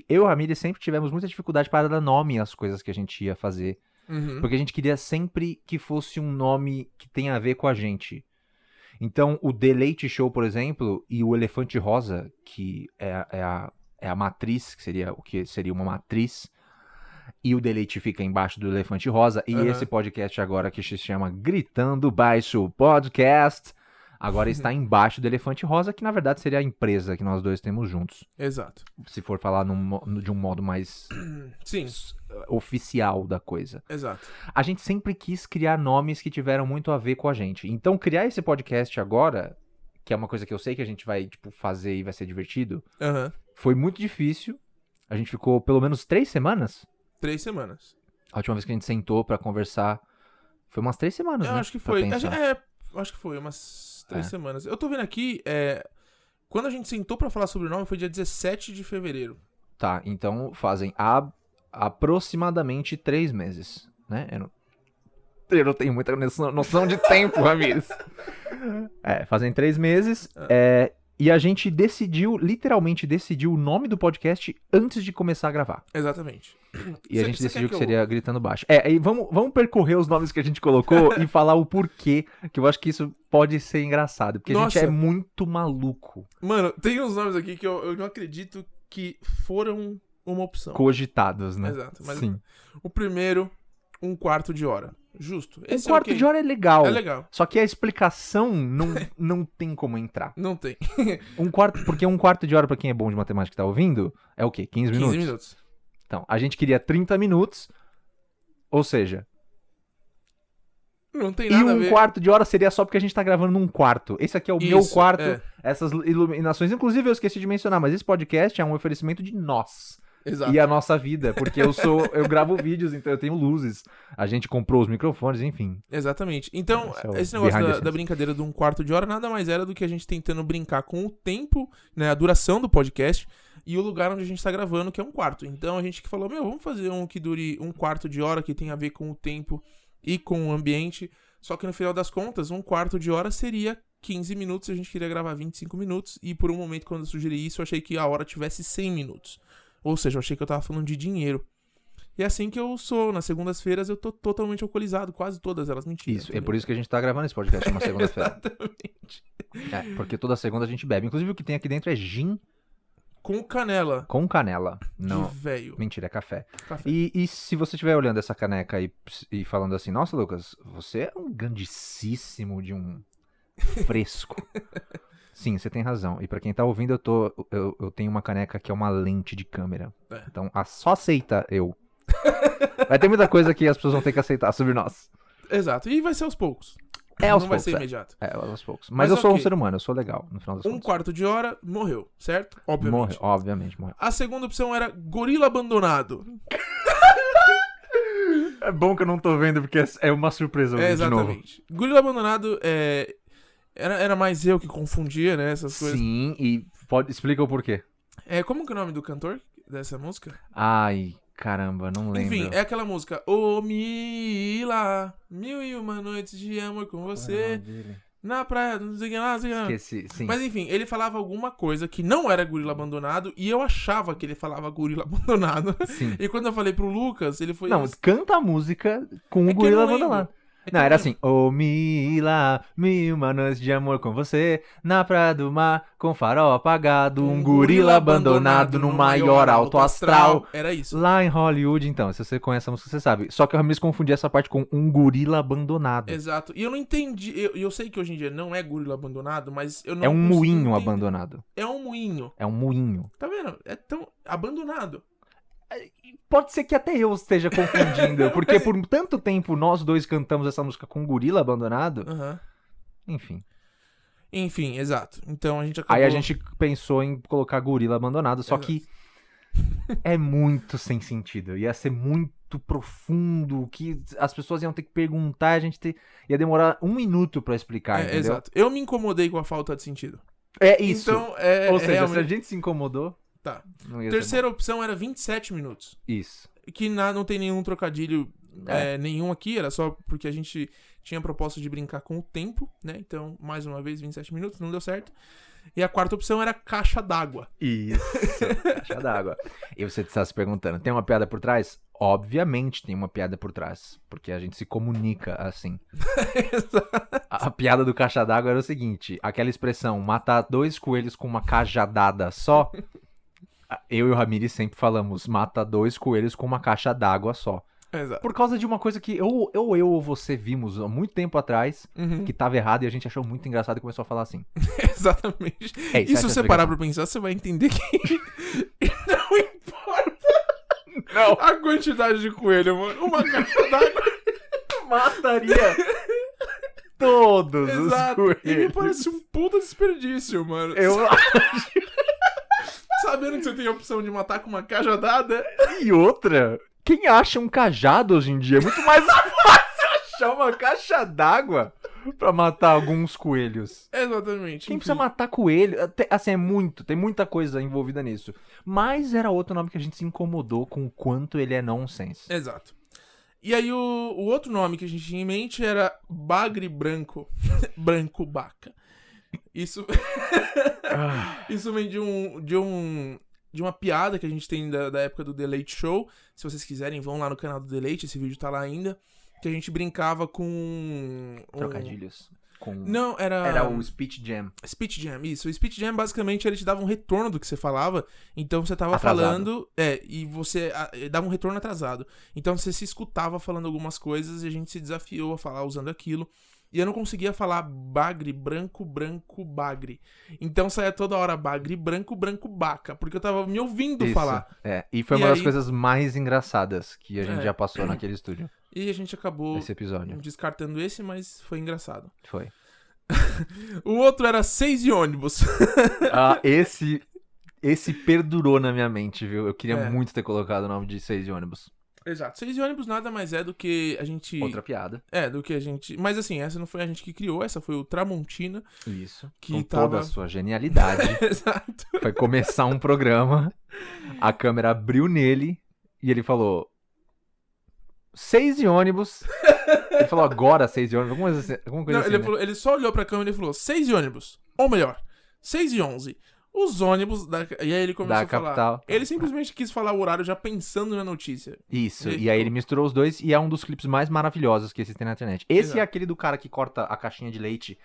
Eu e a Ramírez sempre tivemos muita dificuldade para dar nome às coisas que a gente ia fazer. Porque a gente queria sempre que fosse um nome que tenha a ver com a gente. Então, o The Late Show, por exemplo, e o Elefante Rosa, que é a matriz, que seria o que seria uma matriz, e o The Late fica embaixo do Elefante Rosa, e esse podcast agora que se chama Gritando Baixo Podcast, agora está embaixo do Elefante Rosa, que na verdade seria a empresa que nós dois temos juntos. Exato. Se for falar de um modo mais Sim. oficial da coisa. Exato. A gente sempre quis criar nomes que tiveram muito a ver com a gente. Então, criar esse podcast agora, que é uma coisa que eu sei que a gente vai fazer e vai ser divertido, foi muito difícil. A gente ficou pelo menos 3 semanas. 3 semanas. A última vez que a gente sentou pra conversar foi umas 3 semanas, né? Acho que foi. Acho que foi umas 3 semanas. Eu tô vendo aqui, quando a gente sentou pra falar sobre o nome foi dia 17 de fevereiro. Tá, então fazem aproximadamente 3 meses, né? Eu não tenho muita noção de tempo, Ramírez. Fazem 3 meses. E a gente literalmente decidiu o nome do podcast antes de começar a gravar. Exatamente. E a gente decidiu que seria Gritando Baixo. E vamos percorrer os nomes que a gente colocou e falar o porquê, que eu acho que isso pode ser engraçado, porque a gente é muito maluco. Mano, tem uns nomes aqui que eu não acredito que foram uma opção. Cogitados, né? Exato. Mas sim. O primeiro, 1/4 de hora. Justo. Um quarto de hora é legal. É legal. Só que a explicação não tem como entrar. Não tem. Porque 1/4 de hora, pra quem é bom de matemática e tá ouvindo, é o quê? 15 minutos? 15 minutos. Então, a gente queria 30 minutos, ou seja... Não tem nada a ver. E 1/4 de hora seria só porque a gente tá gravando num quarto. Esse aqui é o meu quarto. Essas iluminações, inclusive eu esqueci de mencionar, mas esse podcast é um oferecimento de nós. Exato. E a nossa vida, porque eu gravo vídeos, então eu tenho luzes. A gente comprou os microfones, enfim. Exatamente. Então, esse negócio da brincadeira de 1/4 de hora nada mais era do que a gente tentando brincar com o tempo, né, a duração do podcast e o lugar onde a gente tá gravando, que é 1/4. Então a gente falou, vamos fazer um que dure 1/4 de hora, que tem a ver com o tempo e com o ambiente. Só que no final das contas, 1/4 de hora seria 15 minutos, a gente queria gravar 25 minutos, e por um momento, quando eu sugeri isso, eu achei que a hora tivesse 100 minutos. Ou seja, eu achei que eu tava falando de dinheiro. E é assim que eu sou. Nas segundas-feiras eu tô totalmente alcoolizado. Quase todas elas. Mentira. Isso, é por isso que a gente tá gravando esse podcast numa segunda-feira. Exatamente. Porque toda segunda a gente bebe. Inclusive o que tem aqui dentro é gin. Com canela. Com canela. Não. De velho. Mentira, é café. E se você estiver olhando essa caneca e falando assim, nossa, Lucas, você é um grandíssimo de um fresco. Sim, você tem razão. E pra quem tá ouvindo, eu tenho uma caneca que é uma lente de câmera. Então, só aceita eu. Vai ter muita coisa que as pessoas vão ter que aceitar sobre nós. Exato. E vai ser aos poucos. Não vai ser imediato. Aos poucos. Mas eu sou um ser humano, eu sou legal, no final das contas. 1/4 de hora, morreu, certo? Obviamente. Obviamente morreu. A segunda opção era gorila abandonado. É bom que eu não tô vendo, porque é uma surpresa de novo. Exatamente. Gorila abandonado era mais eu que confundia, né, essas coisas. Sim, e explica o porquê. Como que é o nome do cantor dessa música? Ai, caramba, não lembro. Enfim, é aquela música. Ô, Mila, 1001 noites de amor com você. Na praia, não sei o que lá, não sei o que lá. Esqueci, sim. Mas enfim, ele falava alguma coisa que não era gorila abandonado, e eu achava que ele falava gorila abandonado. Sim. E quando eu falei pro Lucas, ele foi... Não, canta a música com o gorila abandonado. Não, era assim, ô Mila, 1001 noites de amor com você, na praia do mar, com farol apagado, um gorila abandonado no maior alto astral. Era isso. Lá em Hollywood, então, se você conhece a música, você sabe. Só que eu me confundi essa parte com um gorila abandonado. Exato. E eu não entendi, eu sei que hoje em dia não é gorila abandonado, mas eu não É um moinho entender. abandonado. É um moinho. É um moinho. Tá vendo? É tão abandonado. Pode ser que até eu esteja confundindo, porque por tanto tempo nós dois cantamos essa música com um gorila abandonado. Enfim, exato. Então a gente acabou... Aí a gente pensou em colocar gorila abandonado, só que é muito sem sentido. Ia ser muito profundo, que as pessoas iam ter que perguntar, ia demorar 1 minuto pra explicar, entendeu? Exato. Eu me incomodei com a falta de sentido. É isso. Então, ou seja, realmente... se a gente se incomodou... Tá. Terceira opção era 27 minutos. Isso. Que não tem nenhum trocadilho nenhum aqui, era só porque a gente tinha a proposta de brincar com o tempo, né? Então, mais uma vez, 27 minutos, não deu certo. E a quarta opção era caixa d'água. Isso, caixa d'água. E você está se perguntando, tem uma piada por trás? Obviamente tem uma piada por trás, porque a gente se comunica assim. A piada do caixa d'água era o seguinte, aquela expressão, matar 2 coelhos com uma cajadada só, eu e o Ramires sempre falamos, mata 2 coelhos com uma caixa d'água só. Exato. Por causa de uma coisa que eu ou você vimos há muito tempo atrás, que tava errado e a gente achou muito engraçado e começou a falar assim. Exatamente. E se você parar pra pensar, você vai entender que não importa a quantidade de coelho, mano. Uma caixa d'água mataria todos os coelhos. E me parece um puta desperdício, mano. Eu acho. Sabendo que você tem a opção de matar com uma cajadada. E outra... Quem acha um cajado hoje em dia? É muito mais fácil achar uma caixa d'água pra matar alguns coelhos. Exatamente. Quem precisa matar coelho? Assim, tem muita coisa envolvida nisso. Mas era outro nome que a gente se incomodou com o quanto ele é nonsense. Exato. E aí o outro nome que a gente tinha em mente era Bagre Branco. Branco Baca. Isso... Isso vem de uma piada que a gente tem da época do The Late Show. Se vocês quiserem, vão lá no canal do The Late, esse vídeo tá lá ainda. Que a gente brincava com... Trocadilhos. Não, era o Speech Jam. Speech Jam, isso. O Speech Jam, basicamente, ele te dava um retorno do que você falava. Então, você tava atrasado. falando... e você dava um retorno atrasado. Então, você se escutava falando algumas coisas e a gente se desafiou a falar usando aquilo. E eu não conseguia falar bagre, branco, branco, bagre. Então saia toda hora bagre, branco, branco, baca. Porque eu tava me ouvindo falar. E foi uma das coisas mais engraçadas que a gente já passou naquele estúdio. E a gente acabou esse episódio descartando esse, mas foi engraçado. Foi. O outro era 6 e ônibus. Esse perdurou na minha mente, viu? Eu queria muito ter colocado o nome de 6 e ônibus. Exato. 6 e ônibus nada mais é do que a gente... Outra piada. Do que a gente... Mas assim, essa não foi a gente que criou, essa foi o Tramontina. Isso. Que com toda a sua genialidade. Exato. Foi começar um programa, a câmera abriu nele e ele falou... 6 e ônibus. Ele falou agora 6 e ônibus, alguma coisa não, assim, ele só olhou pra câmera e falou 6 e ônibus. Ou melhor, 6 e 11. Os ônibus E aí ele começou a falar. Capital. Ele simplesmente quis falar o horário já pensando na notícia. Isso. E aí ele misturou os dois e é um dos clipes mais maravilhosos que existem na internet. Esse é aquele do cara que corta a caixinha de leite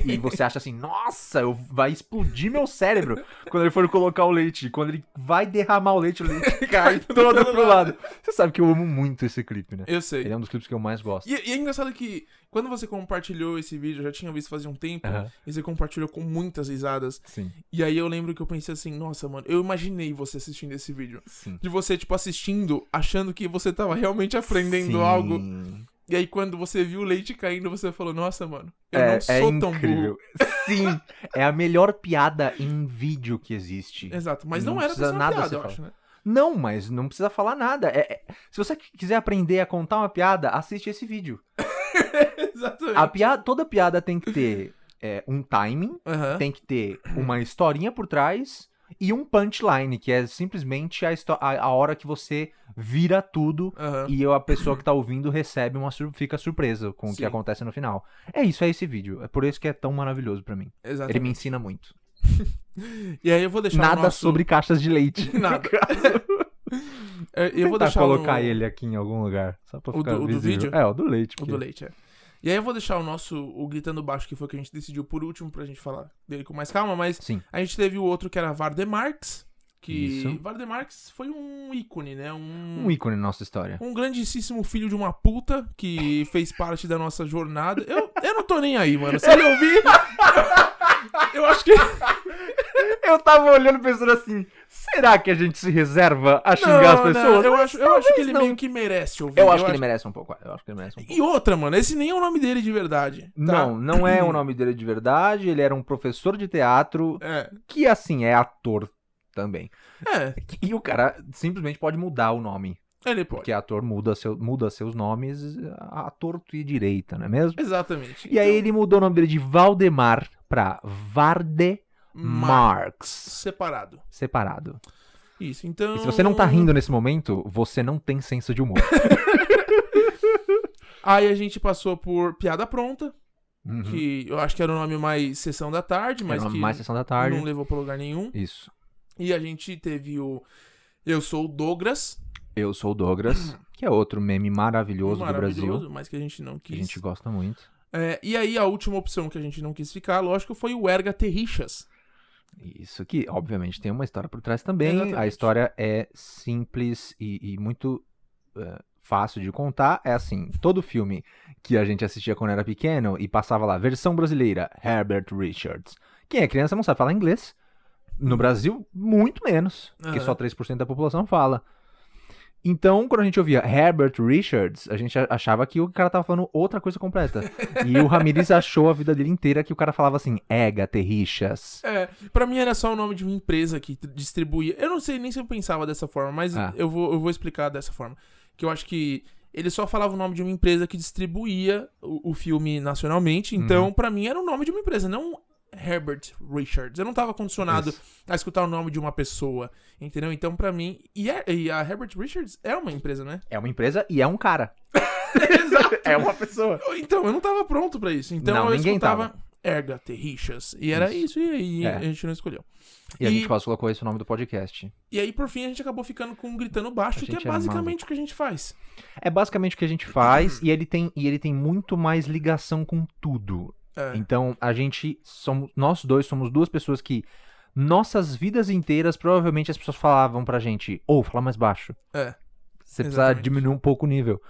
e você acha assim, nossa, vai explodir meu cérebro quando ele for colocar o leite. Quando ele vai derramar o leite cai todo pro lado. Você sabe que eu amo muito esse clipe, né? Eu sei. Ele é um dos clipes que eu mais gosto. E é engraçado que quando você compartilhou esse vídeo, eu já tinha visto fazia um tempo, e você compartilhou com muitas risadas. Sim. E aí eu lembro que eu pensei assim, nossa, mano, eu imaginei você assistindo esse vídeo. Sim. De você, tipo, assistindo, achando que você tava realmente aprendendo algo. E aí quando você viu o leite caindo, você falou, nossa, mano, eu não sou tão burro. Sim, é a melhor piada em vídeo que existe. Exato, mas não era pra ser uma piada, eu acho, né? Não, mas não precisa falar nada. Se você quiser aprender a contar uma piada, assiste esse vídeo. Exatamente. Toda piada tem que ter um timing, tem que ter uma historinha por trás e um punchline, que é simplesmente a hora que você vira tudo e a pessoa que tá ouvindo recebe fica surpresa com o que acontece no final. É esse vídeo. É por isso que é tão maravilhoso pra mim. Exatamente. Ele me ensina muito. E aí eu vou deixar nada sobre caixas de leite. Nada. Eu vou deixar colocar ele aqui em algum lugar, só pra ficar visível. Do vídeo? O do leite. O do leite, E aí eu vou deixar o Gritando Baixo, que foi o que a gente decidiu por último, pra gente falar dele com mais calma, mas a gente teve o outro que era Vardemarx, que Vardemarx foi um ícone, né? Um ícone na nossa história. Um grandíssimo filho de uma puta, que fez parte da nossa jornada. Eu não tô nem aí, mano. Se ele ouvir... Eu acho que... Eu tava olhando pensando assim, será que a gente se reserva a xingar as pessoas? Eu acho que ele meio que merece ouvir. Eu acho que ele merece um pouco. E outra, mano, esse nem é o nome dele de verdade. Tá? Não é o nome dele de verdade. Ele era um professor de teatro que, assim, é ator também. E o cara simplesmente pode mudar o nome. Ele pode. Porque ator muda seus nomes a torto e direita, não é mesmo? Exatamente. E aí ele mudou o nome dele de Valdemar pra Vardemarx. Separado. Isso, então... E se você não tá rindo nesse momento, você não tem senso de humor. Aí a gente passou por Piada Pronta, que eu acho que era o nome mais Sessão da Tarde, mas que mais Sessão da Tarde. Não levou pra lugar nenhum. Isso. E a gente teve o Eu Sou o Douglas. Eu Sou o Douglas, que é outro meme maravilhoso do Brasil. Mas que a gente não quis. Que a gente gosta muito. E aí a última opção que a gente não quis ficar, lógico, foi o Erga Terrichas. Isso que, obviamente, tem uma história por trás também. Exatamente. A história é simples e muito fácil de contar. É assim, todo filme que a gente assistia quando era pequeno e passava lá, versão brasileira, Herbert Richards. Quem é criança não sabe falar inglês. No Brasil, muito menos, porque só 3% da população fala. Então, quando a gente ouvia Herbert Richards, a gente achava que o cara tava falando outra coisa completa. E o Ramírez achou a vida dele inteira que o cara falava assim, Ega Terrichas. Pra mim era só o nome de uma empresa que distribuía. Eu não sei nem se eu pensava dessa forma, mas eu vou explicar dessa forma. Que eu acho que ele só falava o nome de uma empresa que distribuía o filme nacionalmente. Então, pra mim, era o nome de uma empresa, não Herbert Richards. Eu não tava condicionado a escutar o nome de uma pessoa, entendeu? Então, pra mim... E a Herbert Richards é uma empresa, né? É uma empresa e é um cara. Exato. É uma pessoa. Então, eu não tava pronto pra isso. Então, não, eu ninguém escutava tava. Erga Terrichas. E era isso, e aí a gente não escolheu. E a gente quase colocou esse nome do podcast. E aí, por fim, a gente acabou ficando com Gritando Baixo, que é basicamente o que a gente faz. É basicamente o que a gente faz, e ele tem muito mais ligação com tudo. Então, nós dois somos duas pessoas que, nossas vidas inteiras, provavelmente as pessoas falavam pra gente, fala mais baixo. Você precisa diminuir um pouco o nível.